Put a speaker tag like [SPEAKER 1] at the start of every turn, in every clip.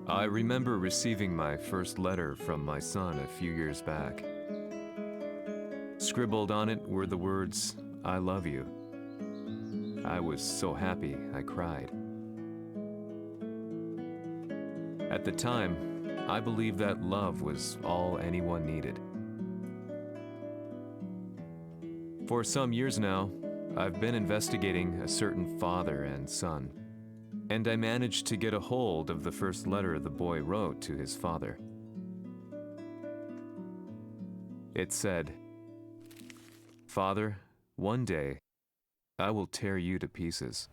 [SPEAKER 1] I remember receiving my first letter from my son a few years back. Scribbled on it were the words, "I love you." I was so happy I cried. At the time, I believed that love was all anyone needed. For some years now, I've been investigating a certain father and son, and I managed to get a hold of the first letter the boy wrote to his father. It said, "Father, one day, I will tear you to pieces."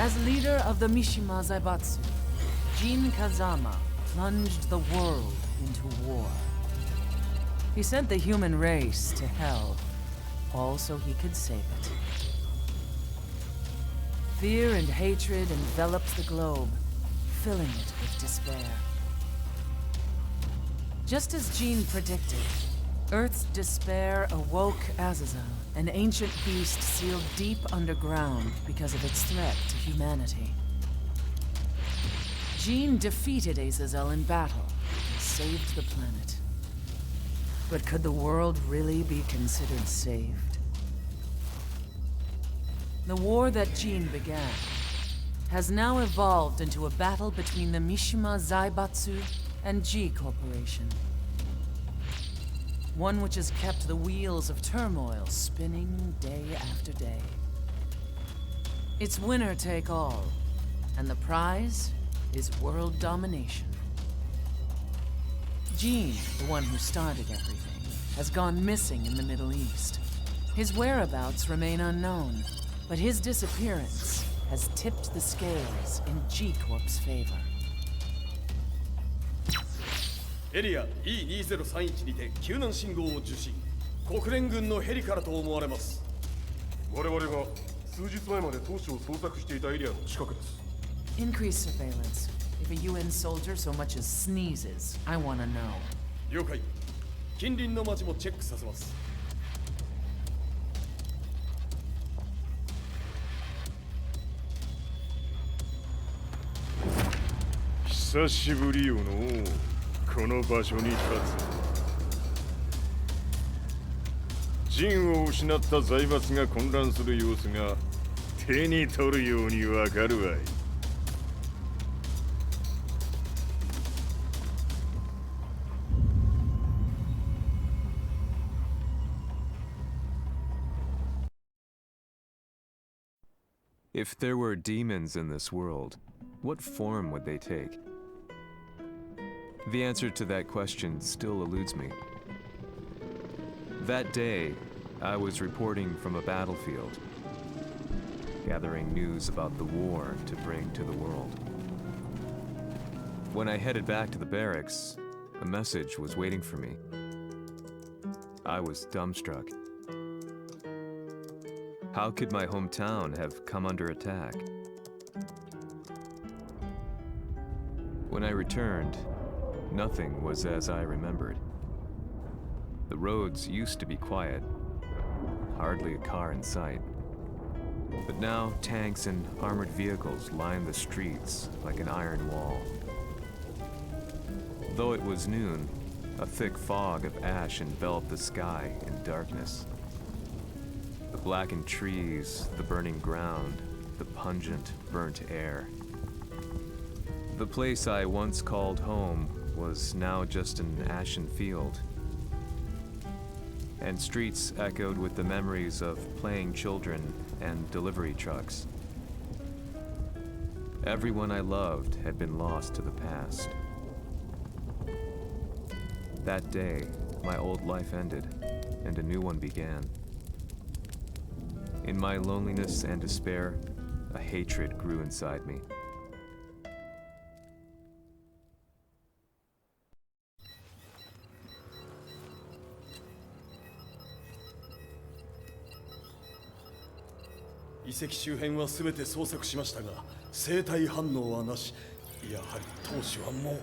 [SPEAKER 2] As leader of the Mishima Zaibatsu, Дзином Кадзамой plunged the world into war. He sent the human race to hell, all so he could save it. Fear and hatred enveloped the globe, filling it with despair. Just as Dzin predicted, Earth's despair awoke Azazel, an ancient beast sealed deep underground because of its threat to humanity. Dzin defeated Azazel in battle and saved the planet. But could the world really be considered saved? The war that Dzin began has now evolved into a battle between the Mishima Zaibatsu and G Corporation. One which has kept the wheels of turmoil spinning day after day. It's winner take all, and the prize is world domination. Dzin, the one who started everything, has gone missing in the Middle East. His whereabouts remain unknown, but his disappearance has tipped the scales in G Corp's favor.
[SPEAKER 3] エリア E2031 にて救難信号を受信。国連軍のヘリからと思われます。我々が
[SPEAKER 4] 数日前まで当主を捜索していたエリアの近くです。
[SPEAKER 2] Increase surveillance. If a UN soldier so much as sneezes, I want to know.
[SPEAKER 3] 了解。近隣の町もチェックさせます。
[SPEAKER 4] 久しぶりよのこの場所に立つ。陣を失った財閥が混乱する様子が手に取るようにわかるわい。
[SPEAKER 1] If there were demons in this world, what form would they take? The answer to that question still eludes me. That day, I was reporting from a battlefield, gathering news about the war to bring to the world. When I headed back to the barracks, a message was waiting for me. I was dumbstruck. How could my hometown have come under attack? When I returned, nothing was as I remembered. The roads used to be quiet, hardly a car in sight. But now tanks and armored vehicles line the streets like an iron wall. Though it was noon, a thick fog of ash enveloped the sky in darkness. The blackened trees, the burning ground, the pungent, burnt air. The place I once called home was now just an ashen field. And streets echoed with the memories of playing children and delivery trucks. Everyone I loved had been lost to the past. That day, my old life ended, and a new one began. In my loneliness and despair, a hatred grew inside me.
[SPEAKER 3] 遺跡周辺は全て捜索しましたが、生体反応はなし。やはり当主はもう。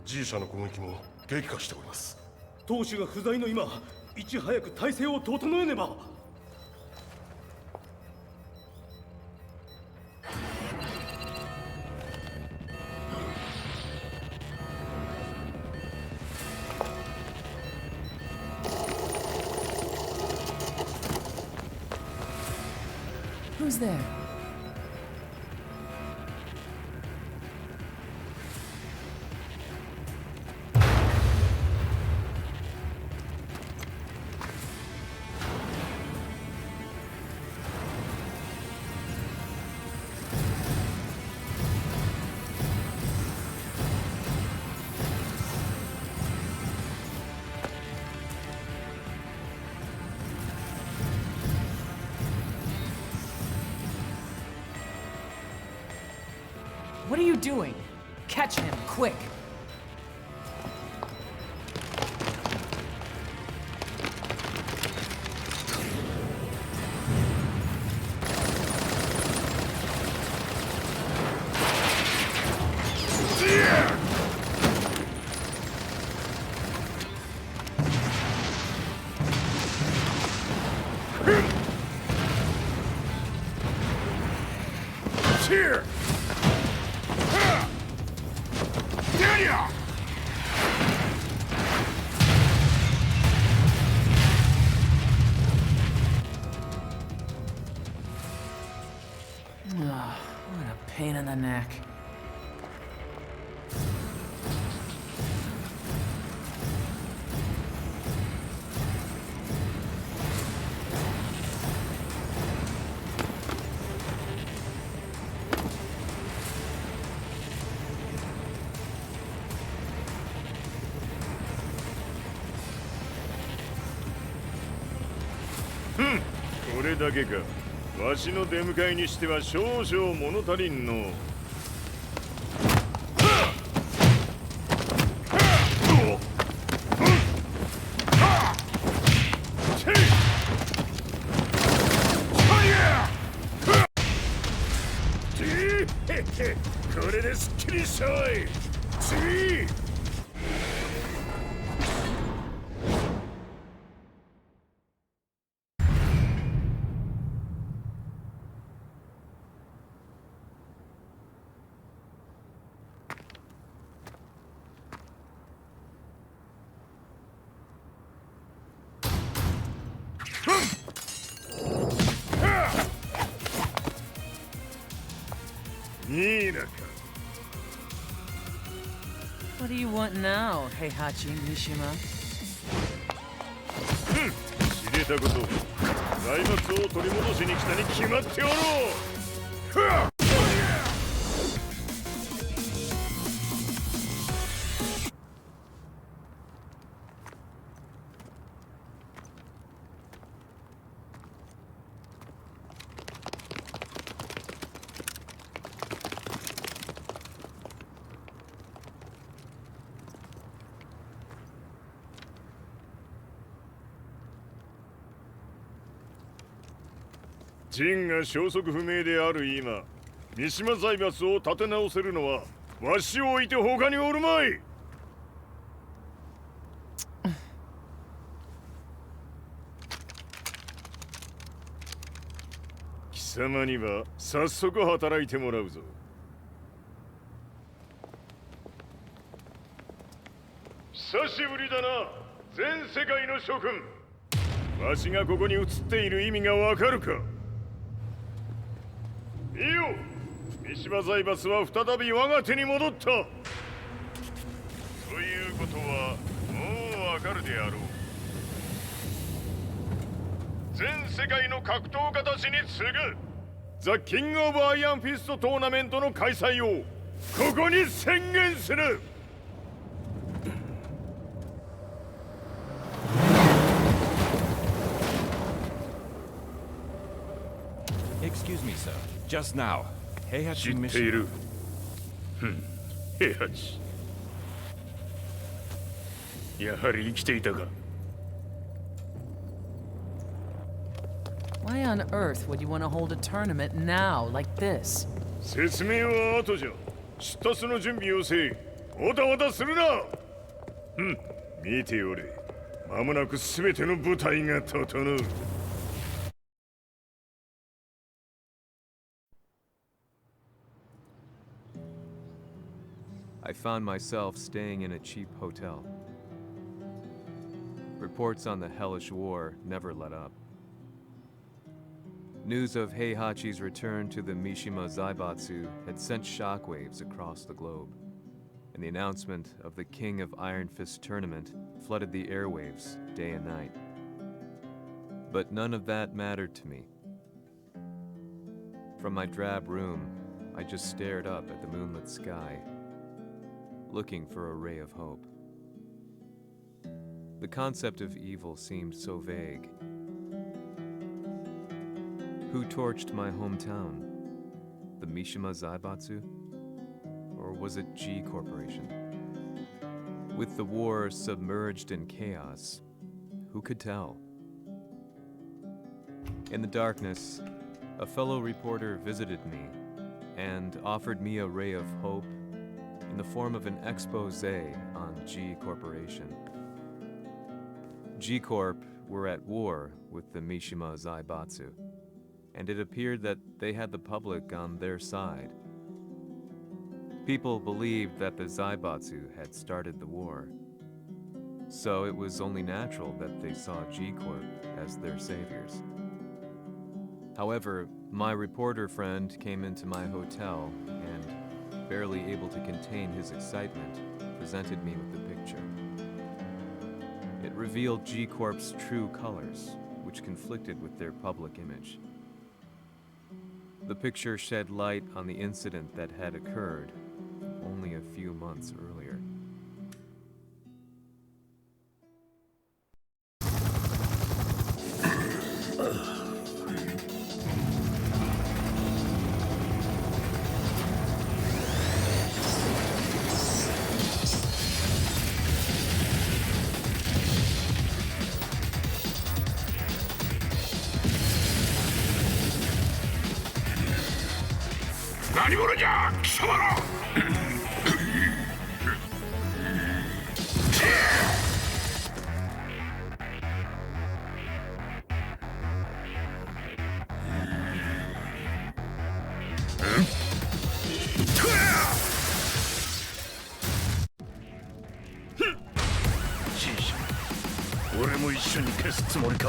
[SPEAKER 4] G 社の攻撃も激化しております。
[SPEAKER 3] 当主が不在の今、いち早く体制を整えねば。
[SPEAKER 2] Who's there? What are you doing? Catch him, quick!
[SPEAKER 4] Here!
[SPEAKER 2] What a pain in the neck.
[SPEAKER 4] Hmm. これだけか。わしの出迎えにしては少々物足りんの。さい。次。
[SPEAKER 2] What do you want now, Heihachi Mishima?
[SPEAKER 4] 知れたこと。財閥を取り戻しに来たに決まっておろう。陣が消息不明である今、三島財閥を立て直せるのはわしを置いて他におるまい。貴様には早速働いてもらうぞ。久しぶりだな、全世界の諸君。わしがここに映っている意味がわかるか。見よ、三島財閥は再び我が手に戻った。ということはもうわかるであろう。全世界の格闘家たちに次ぐザ・キング・オブ・アイアンフィストトーナメントの開催をここに宣言する。
[SPEAKER 5] Excuse me, sir. Just now, Heihachi Mishima.
[SPEAKER 4] 知っている。平八。やはり生きていたか。
[SPEAKER 2] Why on earth would you want to hold a tournament now, like this?
[SPEAKER 4] 説明は後じゃ。出立の準備をせい。おたわたするな。見ておれ。間もなく全ての部隊が整う。
[SPEAKER 1] I found myself staying in a cheap hotel. Reports on the hellish war never let up. News of Heihachi's return to the Mishima Zaibatsu had sent shockwaves across the globe, and the announcement of the King of Iron Fist tournament flooded the airwaves day and night. But none of that mattered to me. From my drab room, I just stared up at the moonlit sky, looking for a ray of hope. The concept of evil seemed so vague. Who torched my hometown? The Mishima Zaibatsu? Or was it G Corporation? With the war submerged in chaos, who could tell? In the darkness, a fellow reporter visited me and offered me a ray of hope in the form of an expose on G Corporation. G Corp were at war with the Mishima Zaibatsu, and it appeared that they had the public on their side. People believed that the Zaibatsu had started the war, so it was only natural that they saw G Corp as their saviors. However, my reporter friend came into my hotel and, barely able to contain his excitement, presented me with the picture. It revealed G Corp's true colors, which conflicted with their public image. The picture shed light on the incident that had occurred only a few months earlier.
[SPEAKER 3] 俺も一緒に消すつもりか。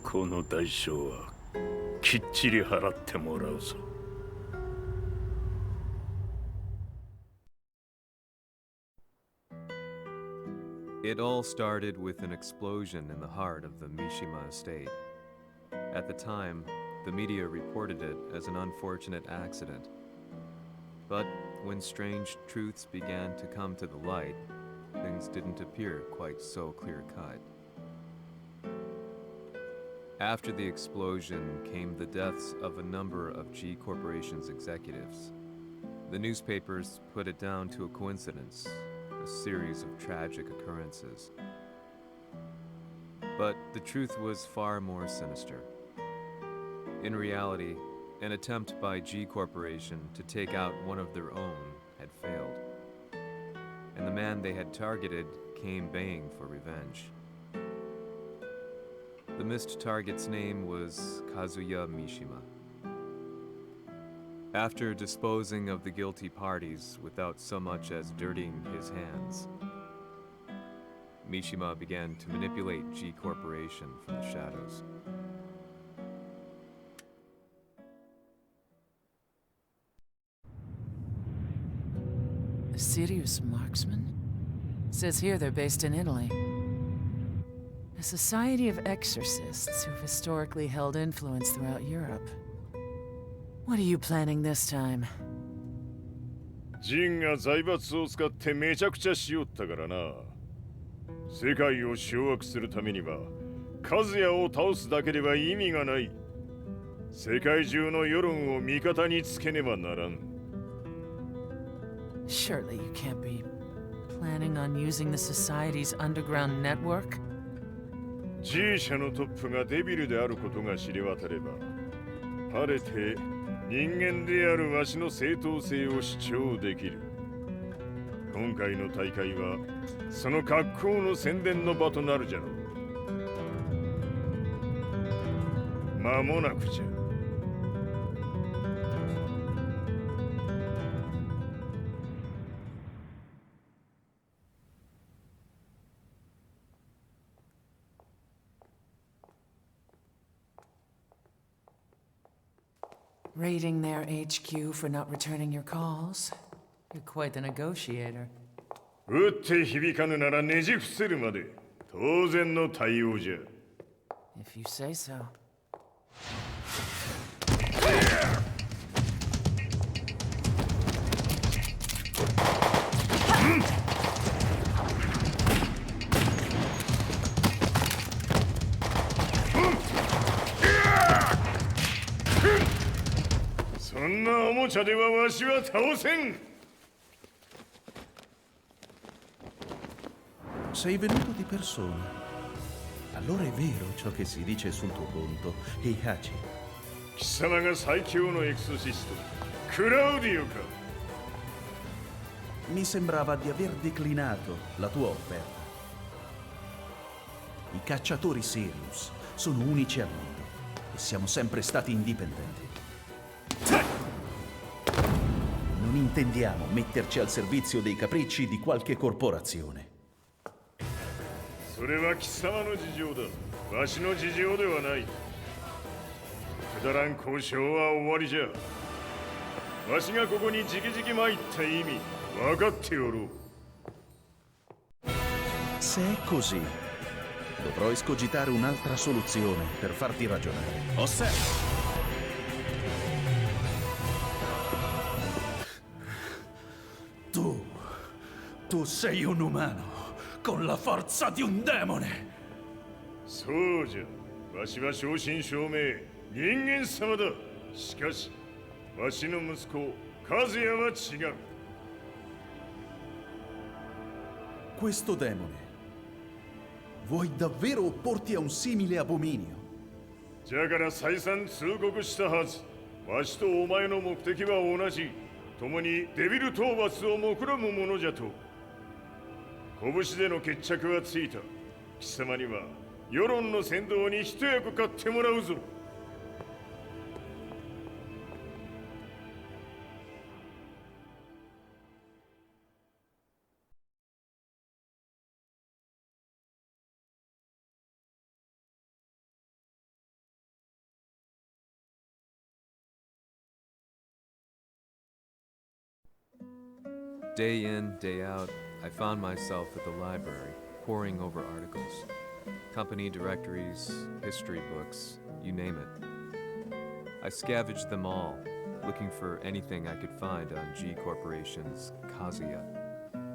[SPEAKER 3] この代償はきっちり払ってもらうぞ。
[SPEAKER 1] It all started with an explosion in the heart of the Mishima estate. At the time, the media reported it as an unfortunate accident. But when strange truths began to come to the light, things didn't appear quite so clear-cut. After the explosion came the deaths of a number of G Corporation's executives. The newspapers put it down to a coincidence, a series of tragic occurrences. But the truth was far more sinister. In reality, an attempt by G Corporation to take out one of their own had failed, and the man they had targeted came baying for revenge. The missed target's name was Kadzui Mishima. After disposing of the guilty parties without so much as dirtying his hands, Mishima began to manipulate G Corporation from the shadows.
[SPEAKER 2] A Sirius marksman? Says here they're based in Italy. A society of exorcists who've historically held influence throughout Europe. What are you planning this time?
[SPEAKER 4] ジンが財閥を使ってめちゃくちゃしよったからな。世界を掌握するためには、カズヤを倒すだけでは意味がない。世界中の世論を味方につけねばならん。
[SPEAKER 2] Surely you can't be planning on using the society's underground network?
[SPEAKER 4] G 社のトップがデビルであることが知れ渡れば、晴れて人間であるわしの正当性を主張できる。今回の大会はその格好の宣伝の場となるじゃろう。間もなくじゃ。
[SPEAKER 2] Raiding their HQ for not returning your calls? You're quite the negotiator.
[SPEAKER 4] 撃って響かぬならねじ伏せるまで当然の対応じゃ。
[SPEAKER 2] If you say so.
[SPEAKER 4] そんなおもちゃではわしは倒せん。
[SPEAKER 6] Sei venuto di persona. Allora è vero ciò che si dice sul tuo conto, Heihachi.
[SPEAKER 4] 貴様が最強のエクソシスト、クラウディオか。
[SPEAKER 6] Mi sembrava di aver declinato la tua offerta. I cacciatori Sirius sono unici al mondo e siamo sempre stati indipendenti. Non intendiamo metterci al servizio dei capricci di qualche corporazione.
[SPEAKER 4] それは貴様の事情だ。わしの事情ではない。くだらん交渉は終わりじゃ。わしがここに直々参った意味、分かっておろう。
[SPEAKER 6] Se è così, dovrò escogitare un'altra soluzione per farti ragionare.
[SPEAKER 5] Osserva!
[SPEAKER 6] Tu sei un umano, con la forza di un demone.
[SPEAKER 4] そうじゃ。わしは正真正銘人間様だ。しかしわしの息子和也は違う。
[SPEAKER 6] Questo demone, vuoi davvero opporti a un simile abominio?
[SPEAKER 4] じゃから再三通告したはず。わしとお前の目的は同じ。共にデビル討伐を目論むものじゃと。拳での決着はついた。貴様には世論の先導に一役買ってもらうぞ。
[SPEAKER 1] Day in, day out, I found myself at the library, poring over articles. Company directories, history books, you name it. I scavenged them all, looking for anything I could find on G Corporation's Kazuya,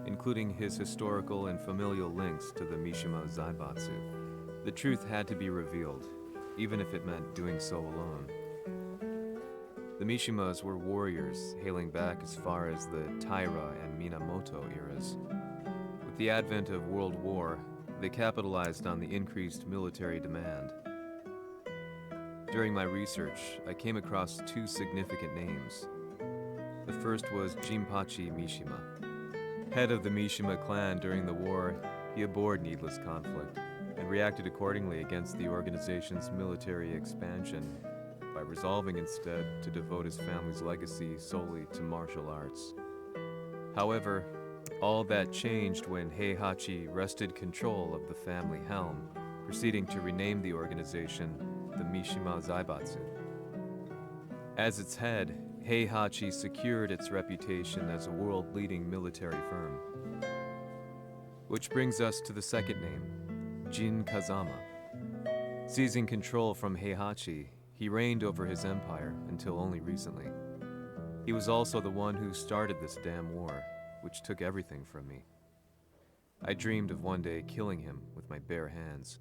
[SPEAKER 1] including his historical and familial links to the Mishima Zaibatsu. The truth had to be revealed, even if it meant doing so alone. The Mishimas were warriors hailing back as far as the Taira and Minamoto eras. With the advent of World War, they capitalized on the increased military demand. During my research, I came across two significant names. The first was Jinpachi Mishima. Head of the Mishima clan during the war, he abhorred needless conflict and reacted accordingly against the organization's military expansion by resolving instead to devote his family's legacy solely to martial arts. However, all that changed when Heihachi wrested control of the family helm, proceeding to rename the organization the Mishima Zaibatsu. As its head, Heihachi secured its reputation as a world-leading military firm. Which brings us to the second name, Jin Kazama. Seizing control from Heihachi, he reigned over his empire until only recently. He was also the one who started this damn war, which took everything from me. I dreamed of one day killing him with my bare hands.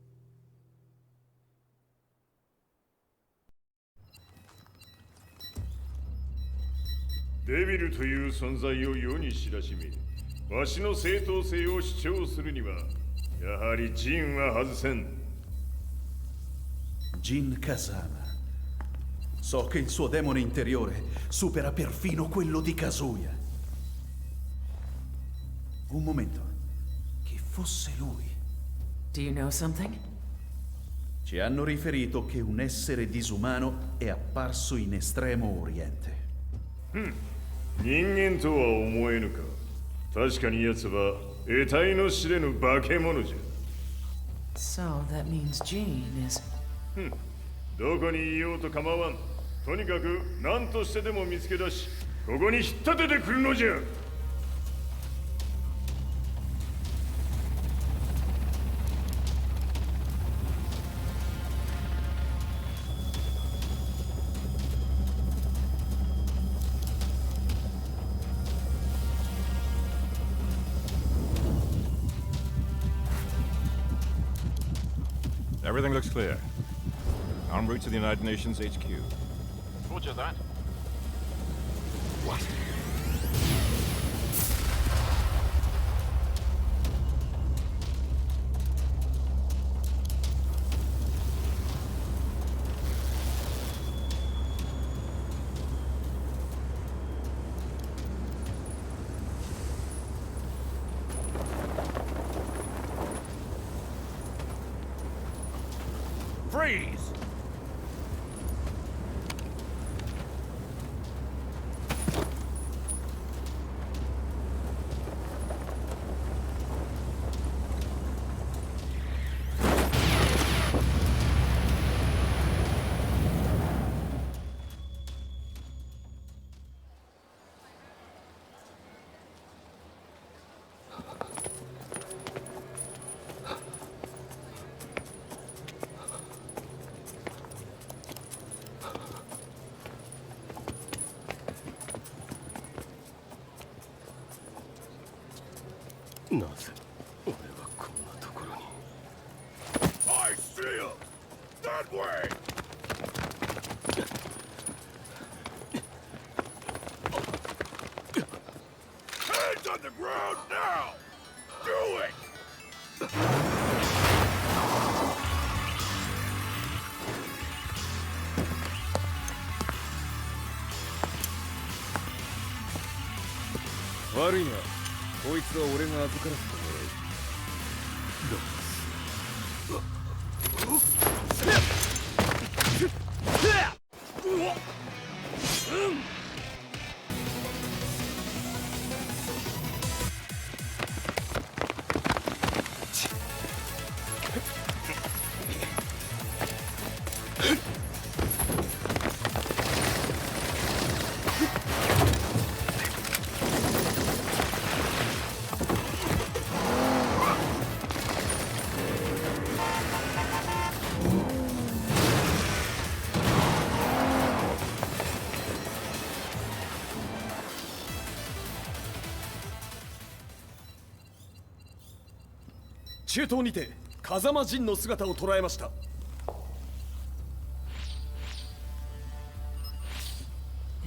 [SPEAKER 4] Devil という存在を世に知らしめ、わしの正当性を主張するには、やはりジンは外せん。
[SPEAKER 6] Jin Kazama. So che il suo demone interiore supera perfino quello di Kazuya. Un momento. Chi fosse lui?
[SPEAKER 2] Do you know something?
[SPEAKER 6] Ci hanno riferito che un essere disumano è apparso in Estremo Oriente.
[SPEAKER 4] 人間とは思えぬか。確かに奴は得体の知れぬ化け物じゃ。
[SPEAKER 2] So that means Jean is...
[SPEAKER 4] どこにいようと構わん。とにかく何としてでも見つけ出し、ここに引っ立ててくるのじゃ。
[SPEAKER 5] Everything looks clear. En route to the United Nations HQ.
[SPEAKER 7] Roger that.
[SPEAKER 5] What?
[SPEAKER 7] Freeze!
[SPEAKER 3] なぜ俺はこんなところに。
[SPEAKER 4] I see him! That way! Hands on the ground now! Do it!
[SPEAKER 3] Worry not. こいつは俺が預からせてもらう。中東にて風間陣の姿を捉えました。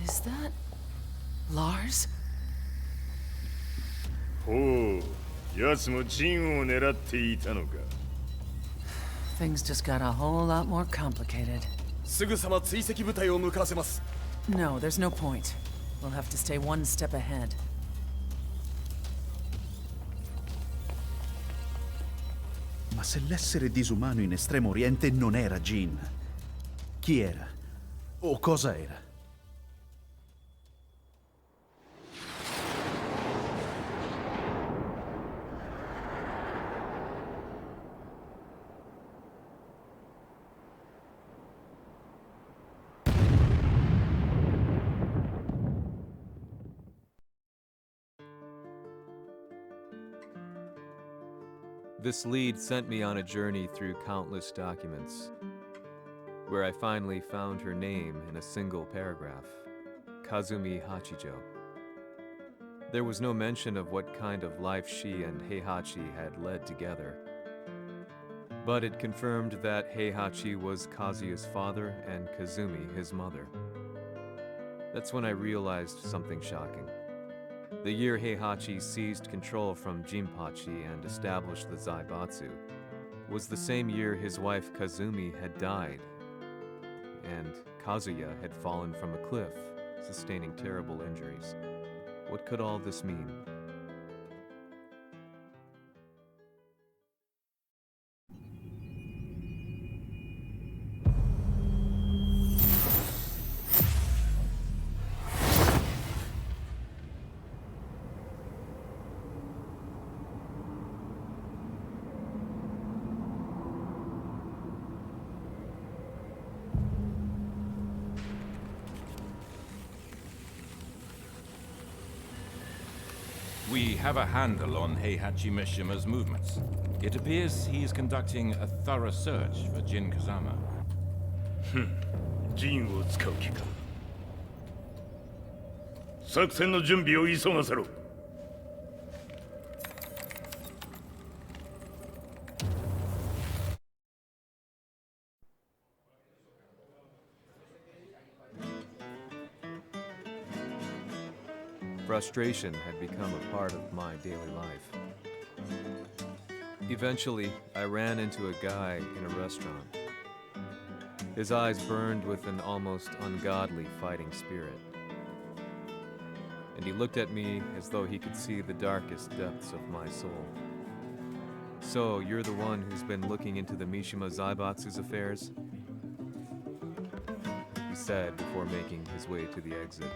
[SPEAKER 2] Is that Lars?
[SPEAKER 4] ほう、奴も陣を狙っていたのか。
[SPEAKER 2] Things just got a whole lot more complicated.
[SPEAKER 3] すぐさま追跡部隊を向かわせます。
[SPEAKER 2] No, there's no point. We'll have to stay one step ahead.
[SPEAKER 6] Ma se l'essere disumano in Estremo Oriente non era Jin, chi era? O cosa era?
[SPEAKER 1] This lead sent me on a journey through countless documents, where I finally found her name in a single paragraph, Kazumi Hachijo. There was no mention of what kind of life she and Heihachi had led together, but it confirmed that Heihachi was Kazuya's father and Kazumi his mother. That's when I realized something shocking. The year Heihachi seized control from Jinpachi and established the Zaibatsu was the same year his wife Kazumi had died, and Kazuya had fallen from a cliff, sustaining terrible injuries. What could all this mean?
[SPEAKER 5] We have a handle on Heihachi Mishima's movements. It appears he is conducting a thorough search for Jin Kazama.
[SPEAKER 4] 陣を使う気か。作戦の準備を急がせろ。
[SPEAKER 1] Frustration had become a part of my daily life. Eventually, I ran into a guy in a restaurant. His eyes burned with an almost ungodly fighting spirit. And he looked at me as though he could see the darkest depths of my soul. So, you're the one who's been looking into the Mishima Zaibatsu's affairs? He said before making his way to the exit.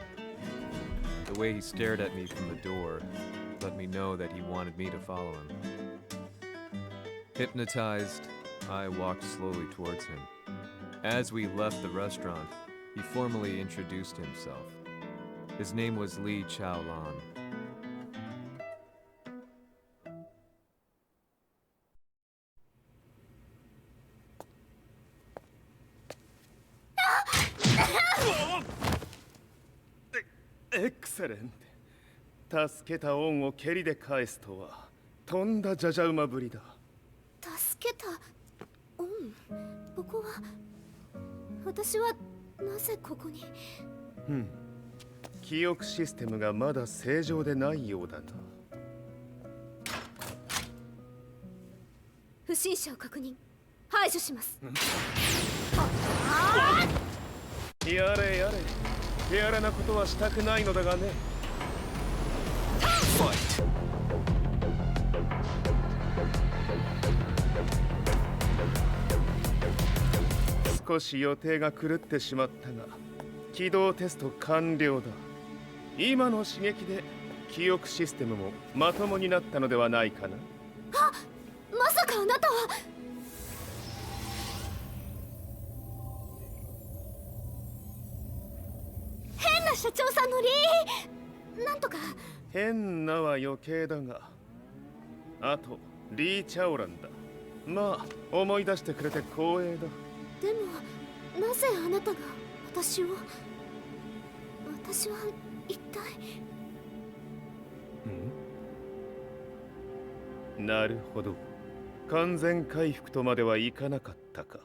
[SPEAKER 1] The way he stared at me from the door let me know that he wanted me to follow him. Hypnotized, I walked slowly towards him. As we left the restaurant, he formally introduced himself. His name was Li Chaolan.
[SPEAKER 3] Excellent. 助けた恩を蹴りで返すとは
[SPEAKER 8] とんだじゃじゃ馬ぶりだ。
[SPEAKER 9] 助けた。ここは私はなぜここに。
[SPEAKER 8] 記憶システムがまだ正常でないようだな。
[SPEAKER 9] 不審者を確認。排除します。
[SPEAKER 8] やれやれ、手荒なことはしたくないのだがね。少し予定が狂ってしまったが、起動テスト完了だ。今の刺激で記憶システムもまともになったのではないかな。
[SPEAKER 9] まさかあなたは。変な社長さんのなんとか。
[SPEAKER 8] 変なは余計だが、あとリー・チャオランだ。まあ思い出してくれて光栄だ。
[SPEAKER 9] でもなぜあなたが私は一体。
[SPEAKER 8] なるほど、完全回復とまではいかなかったか。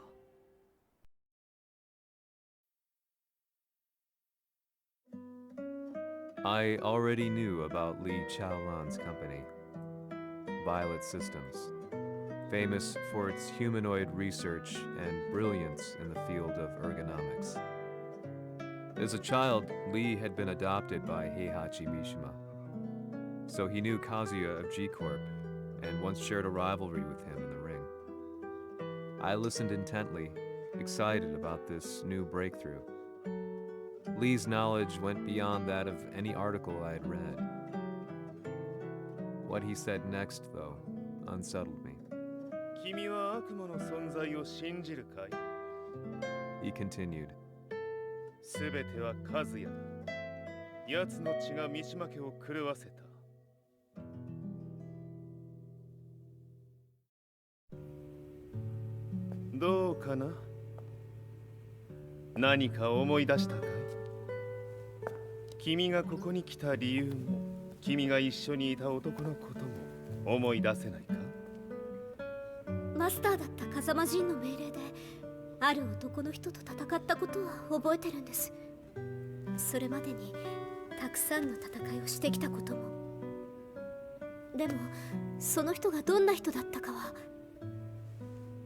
[SPEAKER 1] I already knew about Li Chaolan's company, Violet Systems, famous for its humanoid research and brilliance in the field of ergonomics. As a child, Li had been adopted by Heihachi Mishima, so he knew Kazuya of G-Corp and once shared a rivalry with him in the ring. I listened intently, excited about this new breakthrough. Lee's knowledge went beyond that of any article I had read. What he said next, though, unsettled me.
[SPEAKER 8] 君は悪魔の存在を信じるかい?
[SPEAKER 1] He continued.
[SPEAKER 8] すべては和也だ。奴の血が三島家を狂わせた。どうかな？何か思い出したかい？君がここに来た理由も、君が一緒にいた男のことも思い出せないか？
[SPEAKER 9] マスターだった風間陣の命令である男の人と戦ったことは覚えてるんです。それまでにたくさんの戦いをしてきたことも。でもその人がどんな人だったかは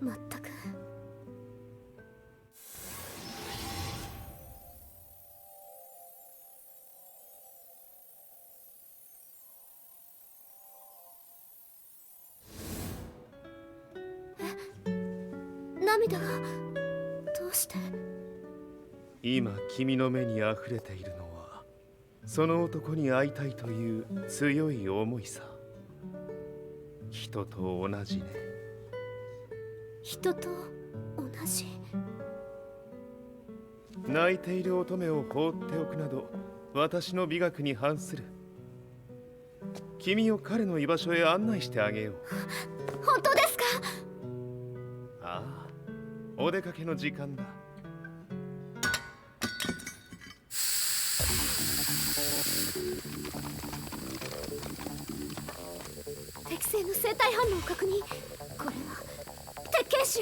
[SPEAKER 9] 全く。涙がどうして？
[SPEAKER 8] 今君の目にあふれているのはその男に会いたいという強い思いさ。人と同じね。
[SPEAKER 9] 人と同じ？
[SPEAKER 8] 泣いている乙女を放っておくなど私の美学に反する。君を彼の居場所へ案内してあげよう。
[SPEAKER 9] 本当ですか？
[SPEAKER 8] ああ、お出かけの時間だ。
[SPEAKER 9] 適正の生体反応を確認。これは鉄拳臭。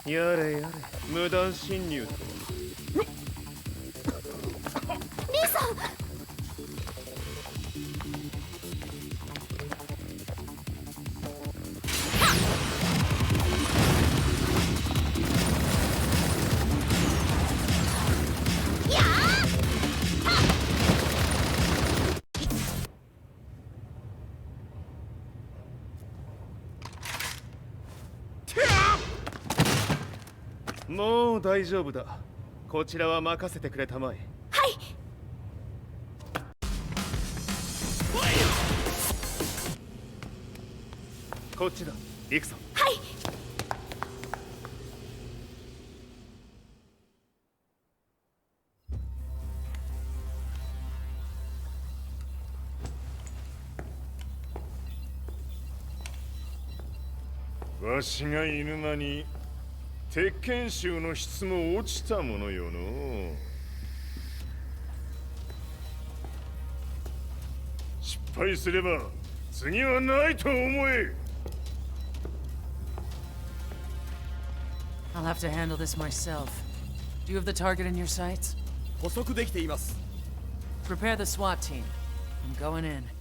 [SPEAKER 8] やれやれ、無断侵入と。
[SPEAKER 9] リーさん。
[SPEAKER 8] もう大丈夫だ。こちらは任せてくれたまえ。
[SPEAKER 9] はい。
[SPEAKER 8] こっちだ。行くぞ。
[SPEAKER 9] はい。
[SPEAKER 4] わしがいる間に鉄拳衆の質も落ちたものよの。失敗すれば次はないと思え。
[SPEAKER 2] I'll have to handle this myself. Do you have the target in your sights?
[SPEAKER 3] 捕捉できています。
[SPEAKER 2] Prepare the SWAT team. I'm going in.